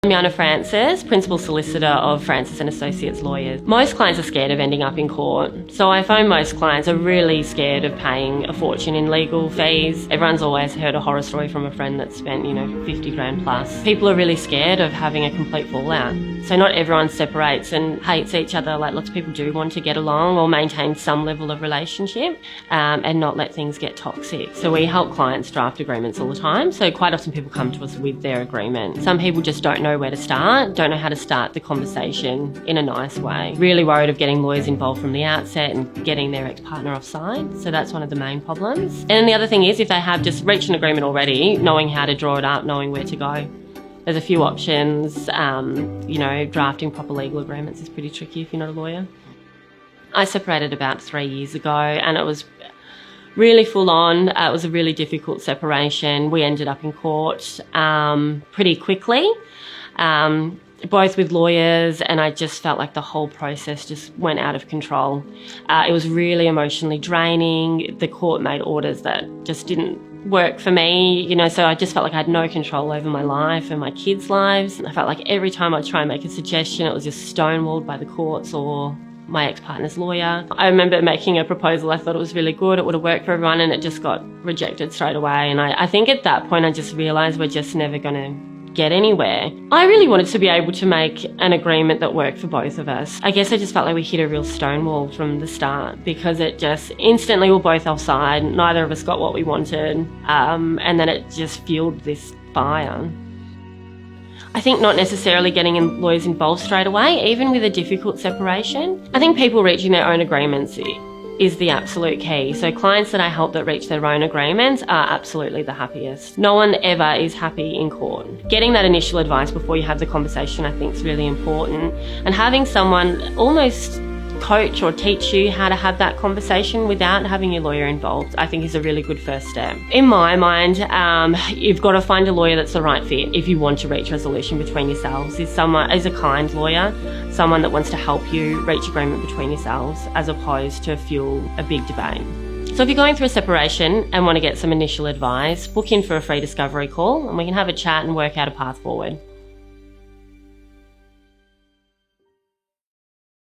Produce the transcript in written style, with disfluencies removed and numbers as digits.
I'm Yana Francis, Principal Solicitor of Francis and Associates Lawyers. Most clients are scared of ending up in court, so I find most clients are really scared of paying a fortune in legal fees. Everyone's always heard a horror story from a friend that spent, 50 grand plus. People are really scared of having a complete fallout. So not everyone separates and hates each other. Like, lots of people do want to get along or maintain some level of relationship and not let things get toxic. So we help clients draft agreements all the time. So quite often people come to us with their agreement. Some people just don't know where to start, don't know how to start the conversation in a nice way. Really worried of getting lawyers involved from the outset and getting their ex-partner offside. So that's one of the main problems. And then the other thing is, if they have just reached an agreement already, knowing how to draw it up, knowing where to go. There's a few options. Drafting proper legal agreements is pretty tricky if you're not a lawyer. I separated about 3 years ago and it was really full on. It was a really difficult separation. We ended up in court pretty quickly, both with lawyers, and I just felt like the whole process just went out of control. It was really emotionally draining. The court made orders that just didn't work for me, so I just felt like I had no control over my life and my kids' lives. I felt like every time I'd try and make a suggestion, it was just stonewalled by the courts or my ex-partner's lawyer. I remember making a proposal. I thought it was really good, it would have worked for everyone, and it just got rejected straight away. And I think at that point I just realised we're just never going to get anywhere. I really wanted to be able to make an agreement that worked for both of us. I guess I just felt like we hit a real stonewall from the start because it just instantly we're both offside. Neither of us got what we wanted, and then it just fueled this fire. I think not necessarily getting lawyers involved straight away, even with a difficult separation. I think people reaching their own agreements is the absolute key. So clients that I help that reach their own agreements are absolutely the happiest. No one ever is happy in court. Getting that initial advice before you have the conversation, I think, is really important. And having someone almost coach or teach you how to have that conversation without having your lawyer involved, I think is a really good first step. In my mind, you've got to find a lawyer that's the right fit if you want to reach resolution between yourselves. Is a kind lawyer, someone that wants to help you reach agreement between yourselves as opposed to fuel a big debate. So if you're going through a separation and want to get some initial advice, book in for a free discovery call and we can have a chat and work out a path forward.